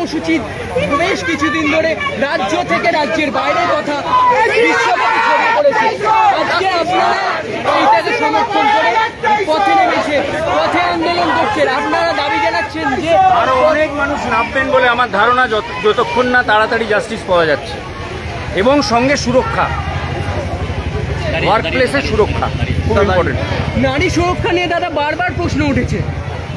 কর্মসূচি বেশ কিছুদিন ধরে রাজ্য থেকে রাজ্যের বাইরে তথা বিশ্বব্যাপী ছড়িয়ে পড়েছে। আজকে আপনারা এইটাকে সমর্থন করে পথে নেমেছে, পথে আন্দোলন করছেন, আপনারা দাবি জানাচ্ছেন যে আরো অনেক মানুষ নামবেন বলে আমার ধারণা, যতক্ষণ না তাড়াতাড়ি জাস্টিস পাওয়া যাচ্ছে এবং সঙ্গে সুরক্ষা, ওয়ার্ক প্লেসের সুরক্ষা খুব ইম্পর্টেন্ট। নারী সুরক্ষা নিয়ে দাদা বারবার প্রশ্ন উঠেছে,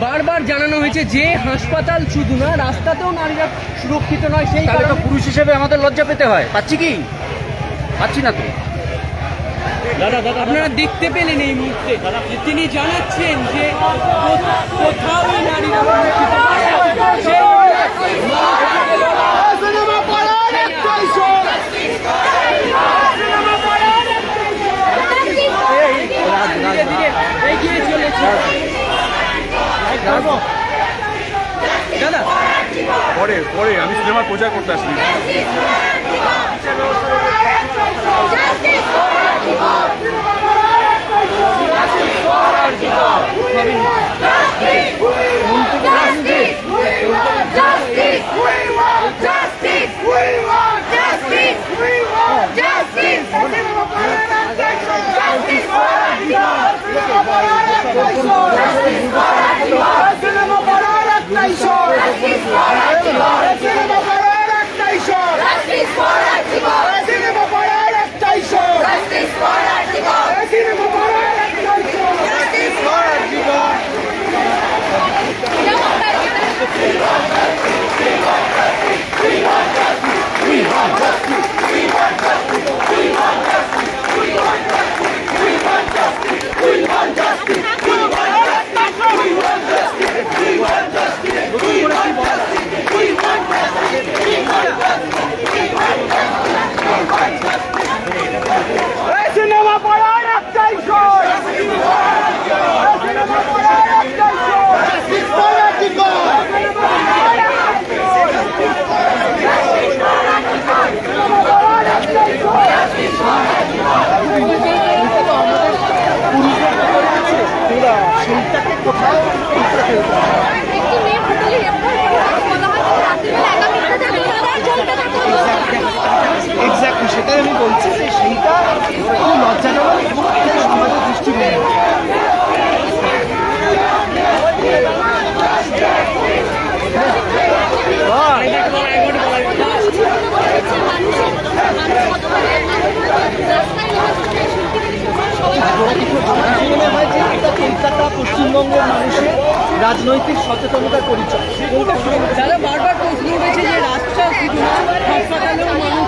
বারবার জানানো হয়েছে যে হাসপাতাল শুধু না, রাস্তাতেও নারীরা সুরক্ষিত নয়। সেই কারণে পুরুষ হিসেবে আমাদের লজ্জা পেতে হয়। পাচ্ছি কি? পাচ্ছি না তো। আপনারা দেখতে পেলেন এই মুহূর্তে তিনি জানাচ্ছেন যে কোথাও নারীরা সুরক্ষিত নয়। ধীরে ধীরে এগিয়ে চলেছে দাদা। পরে আমি সিনেমা প্রচার করতে আসছি। সেটাই আমি বলছি যে সেইটা খুব লজ্জাজনক এবং সমাজের দৃষ্টিভঙ্গি। মনে হয় যে এটা কলকাতা পশ্চিমবঙ্গের মানুষের রাজনৈতিক সচেতনতার পরিচয়। যারা বারবার প্রশ্ন উঠেছে যে রাস্তা শুধু হাসপাতালেও মানুষ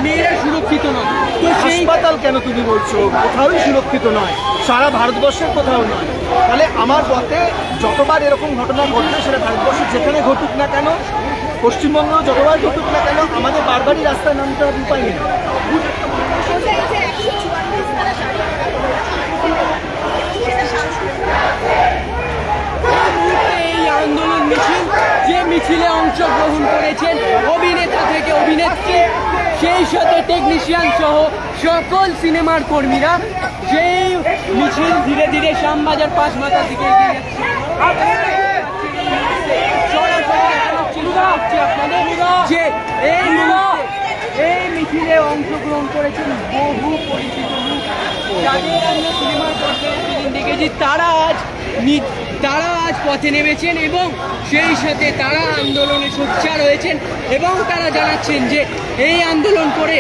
মেয়েরা সুরক্ষিত নয়, তো হাসপাতাল কেন তুমি বলছো? কোথাওই সুরক্ষিত নয়, সারা ভারতবর্ষের কোথাও নয়। তাহলে আমার মতে যতবার এরকম ঘটনা ঘটবে সেটা ভারতবর্ষে যেখানে ঘটুক না কেন, পশ্চিমবঙ্গেও যতবার ঘটুক না কেন, আমাদের বারবারই রাস্তায় নামতে হবে, উপায় নেই। এই আন্দোলন মিছিল, যে মিছিলে অংশগ্রহণ করেছেন অভিনেতা থেকে অভিনেত্রী, সেই সাথে টেকনিশিয়ান সহ সকল সিনেমার কর্মীরা, সেই মিছিল ধীরে ধীরে শ্যামবাজার পাঁচ মাথার দিকে এগিয়ে যাচ্ছে। আপনাদের যে এই মিছিলে অংশগ্রহণ করেছেন বহু পরিচিত মুখ, যাদের আমরা সিনেমার পর্দায় দেখেছি, তারা আজ পথে নেমেছেন এবং সেই সাথে তারা আন্দোলনে সোচ্চার হয়েছেন এবং তারা জানাচ্ছেন যে এই আন্দোলন করে,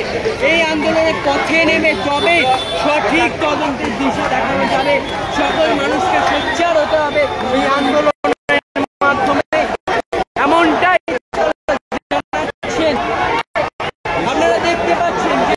এই আন্দোলনের পথে নেমে তবে সঠিক তদন্তের দিশা দেখানো যাবে। সকল মানুষকে সোচ্চার হতে হবে এই আন্দোলনের মাধ্যমে, এমনটাই জানাচ্ছেন। আপনারা দেখতে পাচ্ছেন যে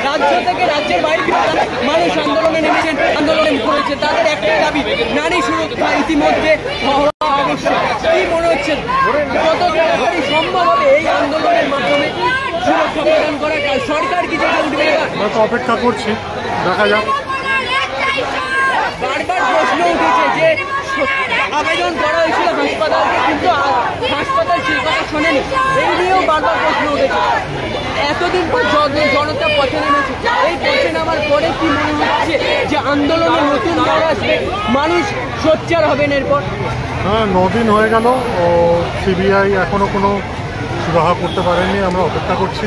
রাজ্য থেকে রাজ্যের বাইরে মানুষ আন্দোলনে নেমেছেন, আন্দোলন করেছে। তাদের একটাই দাবি, নারী সুরক্ষা ইতিমধ্যে হওয়া আবশ্যক। কি মনে হচ্ছে কত সম্ভব হবে এই আন্দোলনের মাধ্যমে সুরক্ষা প্রদান? করা সরকার কি যেটা উঠবে এবার? আমরা তো অপেক্ষা করছি, দেখা যাক। বারবার প্রশ্ন উঠেছে যে আবেদন করা হয়েছিল হাসপাতালকে, কিন্তু হাসপাতাল সেই কথা শোনেনি। এই নিয়েও বারবার প্রশ্ন উঠেছে। এতদিন পর জনতা পথে নেমেছে, এই পথে নামার পরে কি মনে হচ্ছে যে আন্দোলনে নতুন দল আসবে, মানুষ সোচ্চার হবেন এরপর? হ্যাঁ, 9 দিন হয়ে গেল, ও সিবিআই এখনও কোনো সুরাহা করতে পারেনি। আমরা অপেক্ষা করছি,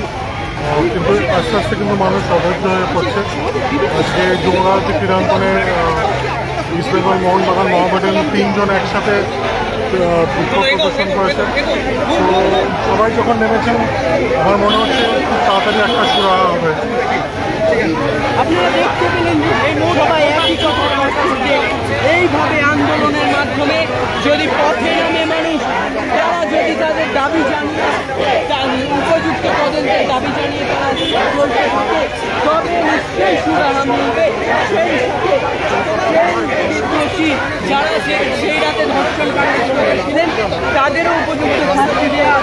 কিন্তু আস্তে আস্তে কিন্তু মানুষ অধৈর্য হয়ে পড়ছে। আজকে যুবরাজী ক্রীড়াঙ্গনে ইস্ট বেঙ্গল মোহনবাগান মহামেডান 3 জন একসাথে বিক্ষোভ প্রদর্শন করেছে। তো সবাই যখন নেমেছেন, আমার মনে হচ্ছে খুব তাড়াতাড়ি একটা সুরাহা হবে। আপনারা দেখতে পেলেন এই সবাই একই কথা বলছে, এইভাবে আন্দোলনের মাধ্যমে যদি পথে নামে মানুষ, তারা যদি তাদের দাবি জানিয়ে, উপযুক্ত তদন্তের দাবি জানিয়ে তারা চলতে থাকে, তবে নিশ্চয়ই সুরাহা মিলবে। সেই দোষী যারা সেই রাতে ধর্ষণকাণ্ড করেছিলেন তাদেরও উপযুক্ত শাস্তি দেওয়া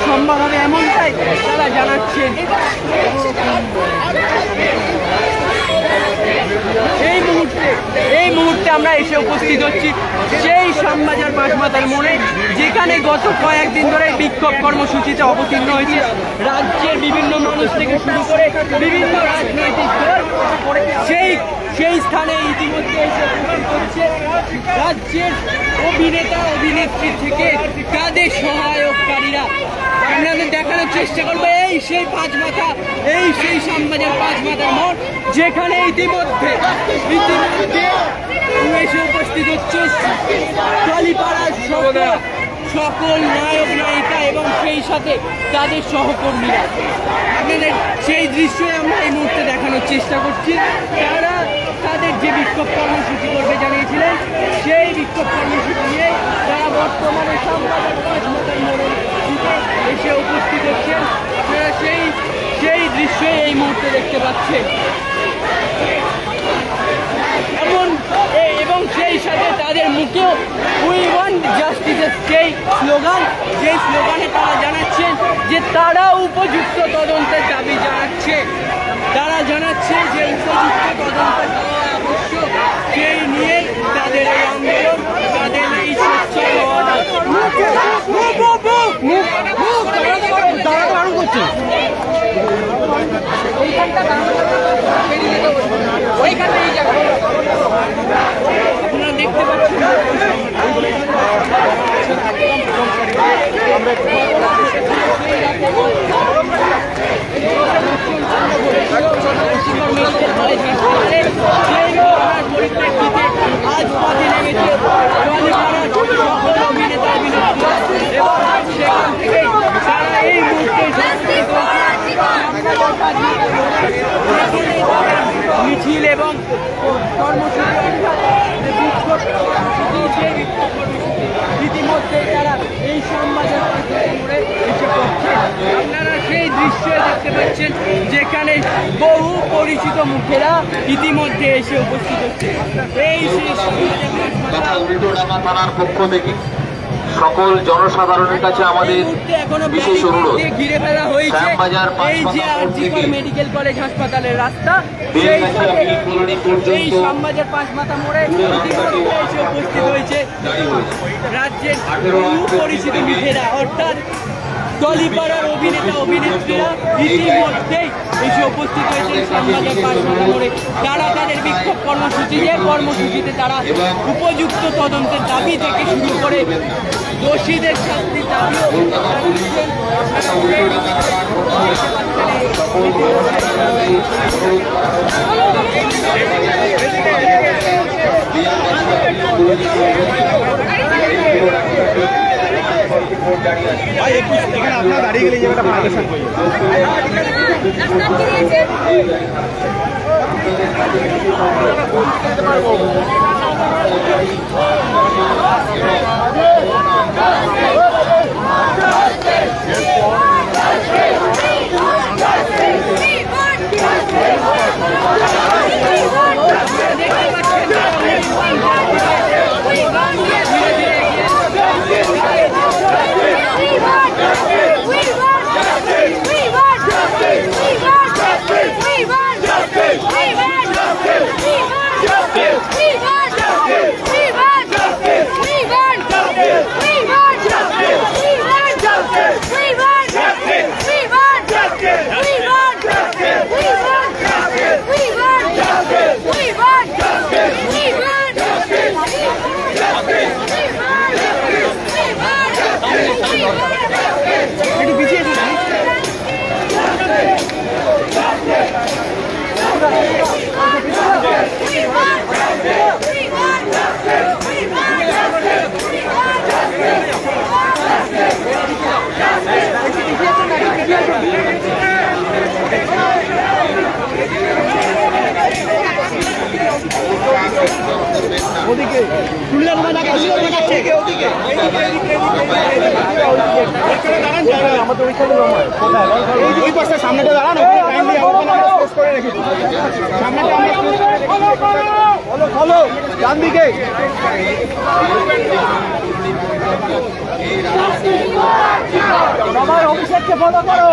সম্ভব হবে, এমনটাই তারা জানাচ্ছেন। এই মুহূর্তে আমরা এসে উপস্থিত হচ্ছি সেই শ্যামবাজার বাঁশমাতার মোড়ে, যেখানে গত কয়েকদিন ধরে বিক্ষোভ কর্মসূচিতে অবতীর্ণ হয়েছে রাজ্যের বিভিন্ন মানুষ থেকে শুরু করে বিভিন্ন রাজনৈতিক দল। সেই স্থানে ইতিমধ্যে এসে উপস্থিত হচ্ছে রাজ্যের অভিনেতা অভিনেত্রী থেকে তাদের সহায়ককারীরা। আপনাদের দেখানোর চেষ্টা করবো এই সেই পাঁচমাথা, এই সেই শ্যামবাজার পাঁচমাথার মোড়, যেখানে ইতিমধ্যে এসে উপস্থিত হচ্ছে টলিপাড়ার সকল নায়ক নায়িকা এবং সেই সাথে তাদের সহকর্মীরা। আপনাদের সেই দৃশ্যই আমরা এই মুহূর্তে দেখানোর চেষ্টা করছি। তারা তাদের যে বিক্ষোভ কর্মসূচি করবে জানিয়েছিলেন, সেই বিক্ষোভ কর্মসূচি নিয়ে তারা বর্তমানে শ্যামবাজার পাঁচমাথার মোড়ে এসে উপস্থিত হচ্ছেন। আপনারা সেই দৃশ্যই এই মুহূর্তে দেখতে পাচ্ছেন। এবং সেই সাথে তাদের মুখেও উই ওয়ান্ট জাস্টিসের সেই স্লোগান, যেই স্লোগানে তারা জানাচ্ছেন যে তারা উপযুক্ত তদন্তের দাবি জানাচ্ছে। তারা জানাচ্ছে যে উপযুক্ত তদন্ত করা আবশ্যক, সেই নিয়ে তাদের এই আন্দোলন, তাদের এই সোচ্চার হওয়া। আপনারা দেখতে পাচ্ছেন পরিপ্রেক্ষিতে আজ পথে নেমেছে অভিনেতা অভিনেত্রী, এবং সেখান থেকে তারা এই মুহূর্তে মিছিল এবং ইতিমধ্যে তারা এই শ্যামবাজার মোড়ে এসে পড়ছে। আপনারা সেই দৃশ্য দেখতে পাচ্ছেন, যেখানে বহু পরিচিত মুখেরা ইতিমধ্যে এসে উপস্থিত হচ্ছে। এই থানার পক্ষ থেকে সকল জনসাধারণের কাছে আমাদের বিশেষ অনুরোধ, শ্যামবাজার এই যে আরজিকর মেডিকেল কলেজ হাসপাতালের রাস্তা, এই শ্যামবাজার পাঁচমাথা মোড়ে এসে উপস্থিত হয়েছে রাজ্যের বহু পরিচিত মুখেরা, অর্থাৎ টলিপাড়ার অভিনেতা অভিনেত্রীরা ইতিমধ্যেই এসে উপস্থিত হয়েছেন শ্যামবাজার পাঁচমাথা মোড়ে। তারা তাদের বিক্ষোভ কর্মসূচিতে তারা উপযুক্ত তদন্তের দাবি থেকে শুরু করে দোষীদের শাস্তির দাবিও আপনার দাঁড়িয়ে গেলে যে ফাউন্ডেশন We want ওই পাশে সামনেটা দাঁড়ানো করে রেখেছি সামনেটা ফলো ডান দিকে সবার অভিষেককে ফলো করো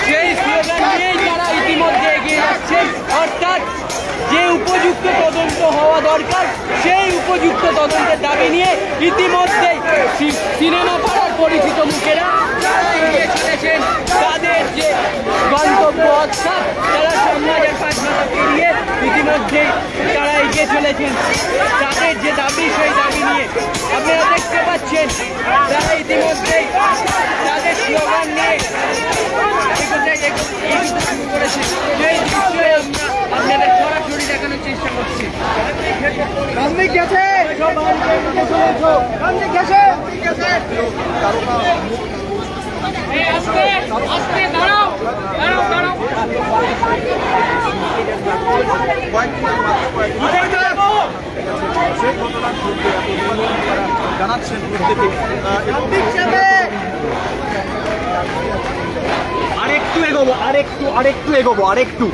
সেই স্লোগান নিয়েই তারা ইতিমধ্যে এগিয়ে যাচ্ছেন, অর্থাৎ যে উপযুক্ত তদন্ত হওয়া দরকার সেই উপযুক্ত তদন্তের দাবি নিয়ে ইতিমধ্যেই সিনেমা পাড়ার পরিচিত মুখেরা এগিয়ে চলেছেন। তাদের যে গন্তব্য অর্থাৎ তারা সমাজের 5 মাথা পেরিয়ে ইতিমধ্যেই তারা এগিয়ে চলেছেন তাদের যে দাবি সেই দাবি নিয়ে। আপনারা দেখতে পাচ্ছেন তারা ইতিমধ্যেই তাদের স্লোগান নিয়ে শুরু করেছে। সেই দৃশ্যই আমরা আপনাদের সরাসরি দেখানোর চেষ্টা করছি। জানাচ্ছেন প্রত্যেকে আরেকটু এগোবো আরেকটু এগোবো আরেকটু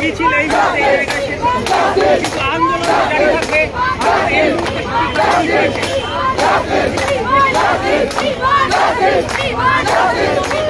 মিছিল এই আন্দোলন জারি থাকবে। We want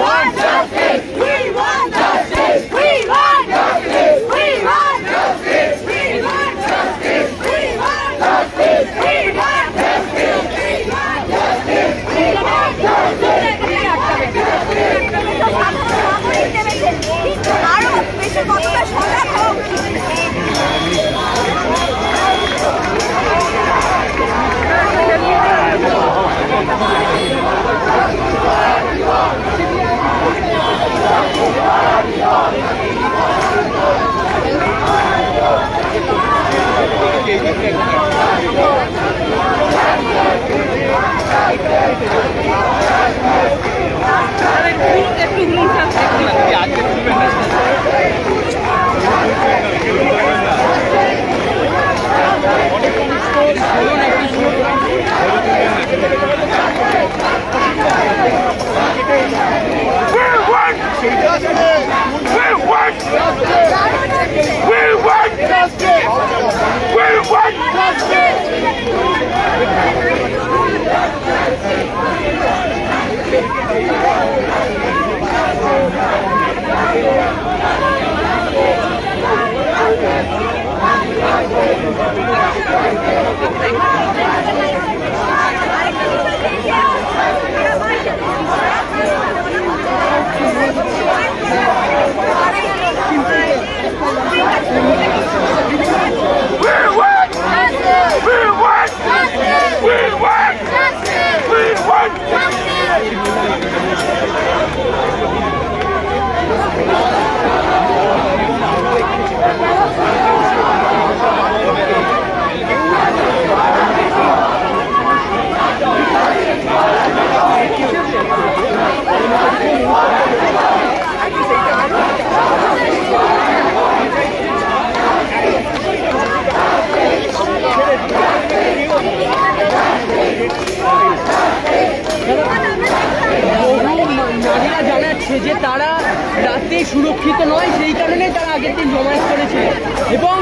want justice. We want justice. We want justice. We want justice. We want justice. We want justice. We want justice. We want justice. We want justice. আরো বেশি কতটা সজাগ হওয়া উচিত। যে তারা রাতে সুরক্ষিত নয়, সেই কারণে তারা আগের দিন জমায়েত করেছিল এবং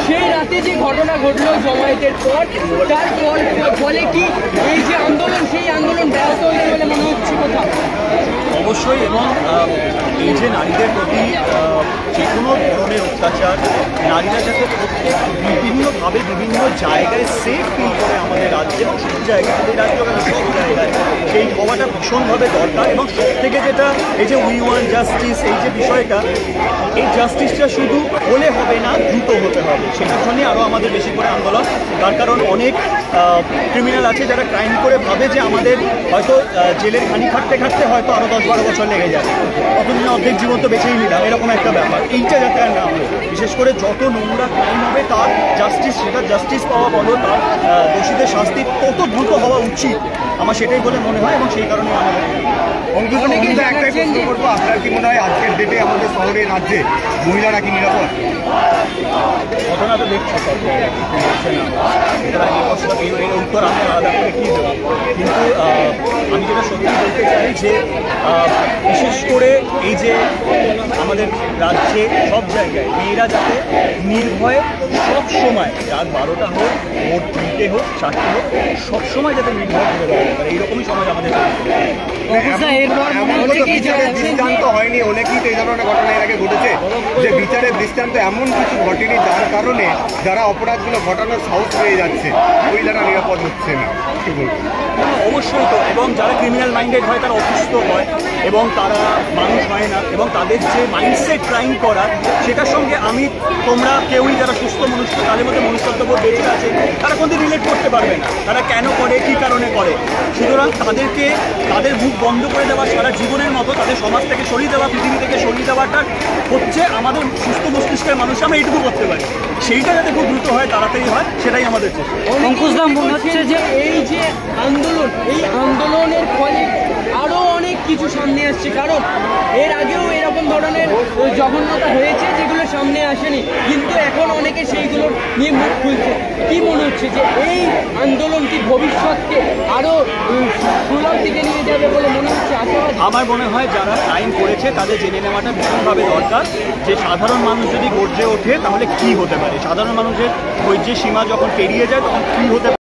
সেই রাতে যে ঘটনা ঘটলো জমায়েতের পর, তার ফলে কি এই যে আন্দোলন, সেই আন্দোলন ব্যাহত হয়েছে বলে মনে হচ্ছে কোথাও? অবশ্যই। এবং এই যে নারীদের প্রতি যে কোনো ধরনের অত্যাচার, নারীরা যাতে প্রত্যেক বিভিন্নভাবে বিভিন্ন জায়গায় সেফ ফিল করে আমাদের রাজ্যে এবং সব জায়গায়, আমাদের রাজ্য সব জায়গায় সেই হওয়াটা ভীষণভাবে দরকার। এবং সব থেকে যেটা এই যে উই ওয়ান্ট জাস্টিস, এই যে বিষয়টা, এই জাস্টিসটা শুধু হলে হবে না, দ্রুত হতে হবে। সেটার জন্যই আরও আমাদের বেশি করে আন্দোলন। তার কারণ অনেক ক্রিমিনাল আছে যারা ক্রাইম করে ভাবে যে আমাদের হয়তো জেলের ঘানি খাটতে খাটতে হয়তো আরও 10-12 বছর লেগে যাবে, ততদিনে অর্ধেক জীবন তো বেঁচেই নিলাম, এরকম একটা ব্যাপার। এইটা যাতে আর না হয়, বিশেষ করে যত নোংরা ক্রাইম হবে তার জাস্টিস, সেটা জাস্টিস পাওয়া বলো, তার দোষীদের শাস্তি তত দ্রুত হওয়া উচিত, আমার সেটাই বলে মনে হয়। এবং সেই কারণে আমাদের একটাই প্রশ্ন করবো, আপনার কি মনে হয় আজকের ডেটে আমাদের শহরে, রাজ্যে মহিলারা কি নিরাপদ? ঘটনা তো দেখছে সব জায়গায়, বলছে না, সুতরাং এই প্রশ্ন এই উত্তর আমি আলাদা করে কী দেবো। কিন্তু আমি যেটা সত্যি বলতে চাই যে বিশেষ করে এই যে আমাদের রাজ্যে সব জায়গায় মেয়েরা যাতে নির্ভয়ে সব সময়, রাত 12টা হোক, ভোর 3টে হোক, 4টে হোক, সবসময় যাতে নির্ভয় করে দেওয়া পারে, এইরকমই সমাজ আমাদের দৃষ্টান্ত হয়নি। অনেকেই তো এই ধরনের ঘটনা এর আগে ঘটেছে যে বিচারের দৃষ্টান্ত এমন কিছু ঘটেনি যার কারণে যারা অপরাধগুলো ঘটানোর সাহস পেয়ে যাচ্ছে, মহিলারা নিরাপদ হচ্ছে না। কি বলবো? অবশ্যই তো। এবং যারা ক্রিমিনাল মাইন্ডেড হয় তারা অসুস্থ হয় এবং তারা মানুষ হয় না, এবং তাদের যে মাইন্ডসেট ক্রাইম করার, সেটার সঙ্গে তোমরা কেউই যারা সুস্থ মানুষ, তাদের মধ্যে মনুষ্যত্ববোধ বেঁচে আছে, তারা কোনোদিন রিলেট করতে পারবে না তারা কেন করে, কী কারণে করে। সুতরাং তাদেরকে তাদের মুখ বন্ধ করে দেওয়া, সারা জীবনের মতো তাদের সমাজ থেকে সরিয়ে দেওয়া, পৃথিবী থেকে সরিয়ে দেওয়াটা হচ্ছে আমাদের সুস্থ মস্তিষ্কের মানুষ আমরা এইটুকু করতে পারি। সেইটা যাতে খুব দ্রুত হয়, তাড়াতাড়ি হয়, সেটাই আমাদের চেষ্টা। অঙ্কুশদা, মনে হচ্ছে যে এই যে আন্দোলন, এই আন্দোলনের ফলে আরও অনেক কিছু সামনে আসছে, কারণ এর আগেও এরকম ধরনের জঘন্যতা হয়েছে যেগুলো সামনে আসেনি, কিন্তু এখন অনেকে সেইগুলোর নিয়ে মুখ খুলছে। কি মনে হচ্ছে যে এই আন্দোলন কি ভবিষ্যৎকে আরও সুলভ দিকে নিয়ে যাবে বলে মনে হচ্ছে? আমার মনে হয় যারা ক্রাইম করেছে তাদের জেনে নেওয়াটা ভীষণভাবে দরকার যে সাধারণ মানুষ যদি গর্জে ওঠে তাহলে কি হতে পারে, সাধারণ মানুষের ধৈর্যের সীমা যখন পেরিয়ে যায় তখন কী হতে পারে।